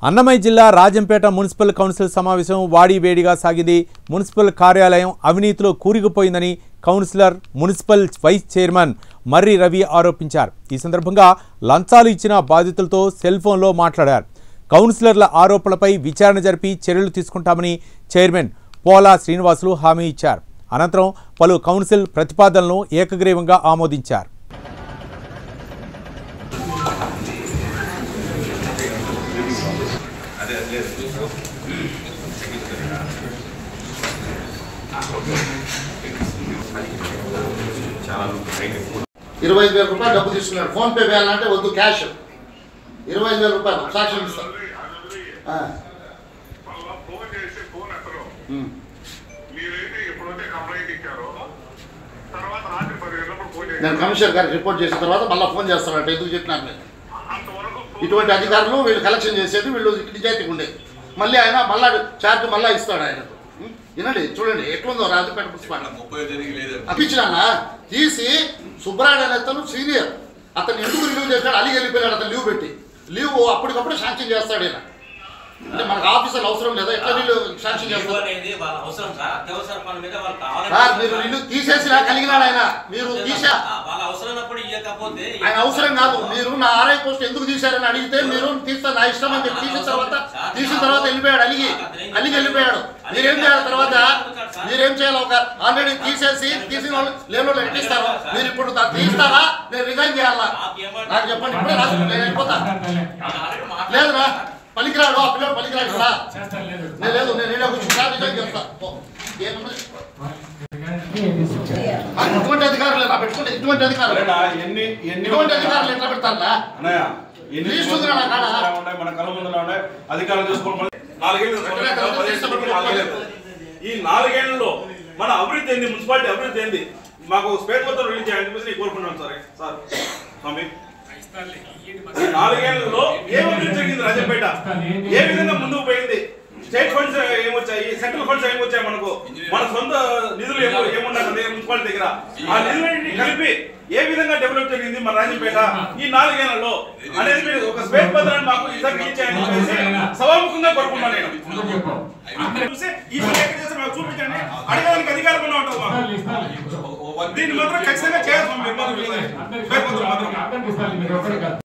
అన్నమయ్య జిల్లా Rajampet municipal council సమావేశం వాడివేడిగా సాగింది. మున్సిపల్ కార్యాలయం అవినీతిలో కూరుకుపోయిందని కౌన్సిలర్ మున్సిపల్ వైస్ చైర్మన్ మర్రి రవి ఆరోపించారు. ఈ సందర్భంగా లంచాలు ఇచ్చిన బాధితులతో సెల్ ఫోన్లో మాట్లాడారు. కౌన్సిలర్ల ఆరోపణలపై విచారణ జరిపి చర్యలు తీసుకుంటామని చైర్మన్ పోలా శ్రీనివాసులు హామీ ఇచ్చారు. అనంతరం పలు కౌన్సిల్ ప్రతిపాదనలను ఏకగ్రీవంగా ఆమోదించారు. ₹25,000 డబ్బు తీసుకున్నాడు. ఫోన్ పే వేయాలంటే వద్దు, క్యాష్. ₹25,000 సాక్ష్యం ఇస్తాను. నేను కమిషనర్ గారికి రిపోర్ట్ చేసిన తర్వాత మళ్ళీ ఫోన్ చేస్తానంటే ఎందుకు చెప్పినాను నేను. ఇటువంటి అధికారులు వీళ్ళు కలెక్షన్ చేసేది, వీళ్ళు నిజాయితీగా ఉండేది. మళ్ళీ ఆయన మళ్ళా చార్జ్ మళ్ళీ ఇస్తాడు ఆయన. వినండి, చూడండి ఎట్లుందో రాజపేట మున్సిపాలిటీ. అప్పించినా తీసి సుబ్రాయుడు అనే అతను సీనియర్, అతను ఎందుకు రిలీవ్ చేశాడు, అలిగి వెళ్ళిపోయాడు. అతను లీవ్ పెట్టి లీవ్ అప్పటికప్పుడు శాంక్షన్ చేస్తాడు ఈయన. అంటే మనకు ఆఫీసర్ అవసరం లేదా, ఎట్లా వీళ్ళు శాంక్షన్ చేస్తారు? మీరు ఇల్లు తీసేసినా కలిగినాడు ఆయన. మీరు తీసా ఆయన అవసరం కాదు. మీరు నా ఆర్ఐ పోస్ట్ ఎందుకు తీశారని అడిగితే మీరు తీస్తా నా ఇష్టం అని చెప్పి తీసిన తర్వాత వెళ్ళిపోయాడు. అలిగి వెళ్ళిపోయాడు. మీరేం చేయాలి తర్వాత? మీరేం చేయాలి? ఒక ఆల్రెడీ తీసిన వాళ్ళు లేని వాళ్ళు ఎట్టిస్తారు. మీరు ఇప్పుడు తీస్తారా, నేను రిజైన్ చేయాలా? నాకు చెప్పండి, ఇప్పుడే రాసు, నేను వెళ్ళిపోతా. లేదురా పలికిరాడు, ఆ పిల్లడు పలికిరాడు కదా. నేను లేదు, నేను ఏదో రిజైన్ చేస్తా. ఇటువంటి అధికారులు ఎలా పెట్టుకుంటే ఇటువంటి అధికారులు ఎట్లా పెడతారా? ఈ 4 ఏళ్లలో మన అభివృద్ధి ఏంది, మున్సిపాలిటీ అభివృద్ధి ఏంది, మాకు శ్వేతపత్రం రిలీజ్ చేయాలని చెప్పేసి కోరుకున్నాం సార్ స్వామి. ఈ 4 ఏళ్లలో ఏం అభివృద్ధి జరిగింది? రాజంపేట ఏ విధంగా ముందుకు పోయింది? స్టేట్ ఫండ్స్ ఏమొచ్చాయి, సెంట్రల్ ఫండ్స్ ఏమొచ్చాయి, మనకు మన సొంత నిధులు ఏమున్నాయి మున్సిపాలిటీ దగ్గర. ఆ నిధులన్నింటినీ కలిపి ఏ విధంగా డెవలప్ జరిగింది మన రాజంపేట ఈ 4 ఏళ్లలో అనేది మీరు ఒక శ్వేతపత్రాన్ని మాకు ఈసారి రిలీజ్ చేయాలని చెప్పేసి సభాముఖంగా కోరుకున్నాను నేను. చూసి ఈ పని ఎక్కడ చేస్తే మాకు చూపించండి, అడగడానికి అధికారం ఉన్న ఉంటుంది మాకు. దీన్ని మాత్రం ఖచ్చితంగా చేయాల్సి